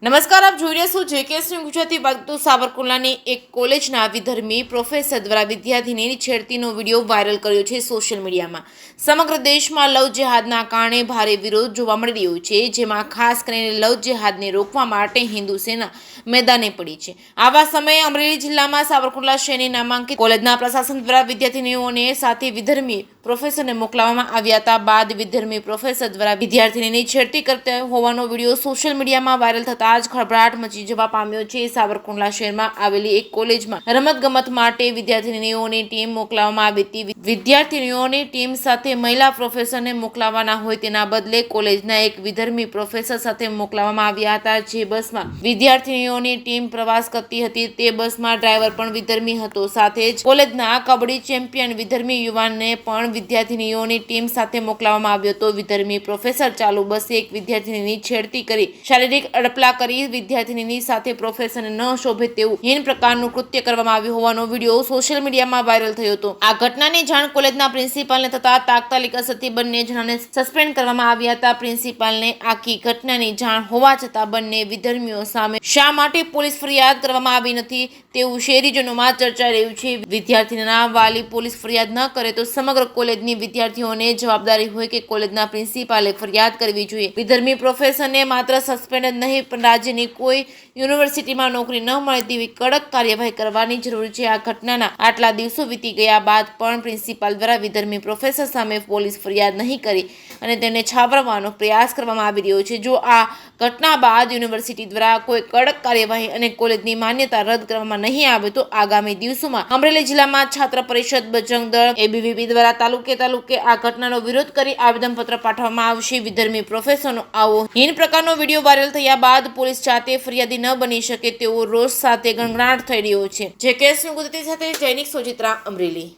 નમસ્કાર, આપ જોઈ રહ્યા છો જેકેએસ ન્યૂઝ ગુજરાતી. વાત તો સાવરકુંડલાની એક કોલેજના વિધર્મી પ્રોફેસર દ્વારા વિદ્યાર્થીની છેડતીનો વિડીયો વાયરલ કર્યો છે સોશિયલ મીડિયામાં. સમગ્ર દેશમાં લવ જેહાદના કારણે ભારે વિરોધ જોવા મળી રહ્યો છે, જેમાં ખાસ કરીને લવ જેહાદને રોકવા માટે હિન્દુ સેના મેદાને પડી છે. આવા સમયે અમરેલી જિલ્લામાં સાવરકુંડલા શહેરની નામાંકિત કોલેજના પ્રશાસન દ્વારા વિદ્યાર્થીનીઓને સાથે વિધર્મી પ્રોફેસરને મોકલવામાં આવ્યા હતા. બાદ વિધર્મી પ્રોફેસર દ્વારા વિદ્યાર્થીની છેડતી કરતા હોવાનો વિડીયો સોશિયલ મીડિયામાં વાયરલ થતા જ ખળભળાટ મચી જવા પામ્યો છે. સાવરકુંડલા શહેરમાં આવેલી એક કોલેજમાં રમતગમત માટે વિદ્યાર્થીનીઓની ટીમ મોકલવામાં આવી હતી. વિદ્યાર્થીનીઓની ટીમ સાથે મહિલા પ્રોફેસરને મોકલવાના હોય તેના બદલે કોલેજના એક વિધર્મી પ્રોફેસર સાથે મોકલવામાં આવ્યા હતા. જે બસમાં વિદ્યાર્થીનીઓની ટીમ પ્રવાસ કરતી હતી તે બસમાં ડ્રાઈવર પણ વિધર્મી હતો. સાથે જ કોલેજના કબડ્ડી ચેમ્પિયન વિધર્મી યુવાનને પણ વિદ્યાર્થીનીઓની ટીમ સાથે મોકલવામાં આવ્યો હતો. વિધર્મી પ્રોફેસર ચાલુ બસે એક વિદ્યાર્થીની છેડતી કરી શારીરિક અડપલા કરી વિદ્યાર્થીની સાથે પ્રોફેસરને ન શોભે તેવું હીન પ્રકારનું કૃત્ય કરવામાં આવ્યું હોવાનો વિડીયો સોશિયલ મીડિયામાં વાયરલ થયો હતો. આ ઘટનાની જાણ કોલેજના પ્રિન્સિપાલને થતા તાત્કાલિક અસરથી બંને જણાને સસ્પેન્ડ કરવામાં આવ્યા હતા. પ્રિન્સિપાલને આખી ઘટનાની જાણ હોવા છતાં બંને વિધર્મીઓ સામે શા માટે પોલીસ ફરિયાદ કરવામાં આવી નથી તેવું શહેરીજનોમાં ચર્ચાઈ રહ્યું છે. વિદ્યાર્થીના વાલી પોલીસ ફરિયાદ ન કરે તો સમગ્ર કોલેજની વિદ્યાર્થીઓને જવાબદારી હોય કે કોલેજના પ્રિન્સિપાલે ફરિયાદ કરવી જોઈએ. વિધર્મી પ્રોફેસરને માત્ર સસ્પેન્ડ જ નહીં પણ રાજ્યની કોઈ યુનિવર્સિટીમાં નોકરી ન મળે તેવી કડક કાર્યવાહી કરવાની જરૂર છે. આ ઘટનાના આટલા દિવસો વીતી ગયા બાદ પણ પ્રિન્સિપાલ દ્વારા વિધર્મી પ્રોફેસર સામે પોલીસ ફરિયાદ નહીં કરી અને તેને છાવરવાનો પ્રયાસ કરવામાં આવી રહ્યો છે. જો આ ઘટના બાદ યુનિવર્સિટી દ્વારા કોઈ કડક કાર્યવાહી અને કોલેજની માન્યતા રદ કરવામાં નહીં આવે તો આગામી દિવસોમાં અમરેલી જિલ્લામાં છાત્ર પરિષદ, બજરંગ દળ, એબીવીપી દ્વારા તાલુકે આ ઘટનાનો વિરોધ કરી આવેદનપત્ર પાઠવવામાં આવશે. વિધર્મી પ્રોફેસરનો આવો હીન પ્રકારનો વિડીયો વાયરલ થયા બાદ પોલીસ જાતે ફરિયાદી ન બની શકે તેવો રોષ સાથે ગણગણાટ થઈ રહ્યો છે. જેકેએસ ન્યૂઝ ગુજરાતી સાથે જૈનિક સોજિત્રા, અમરેલી.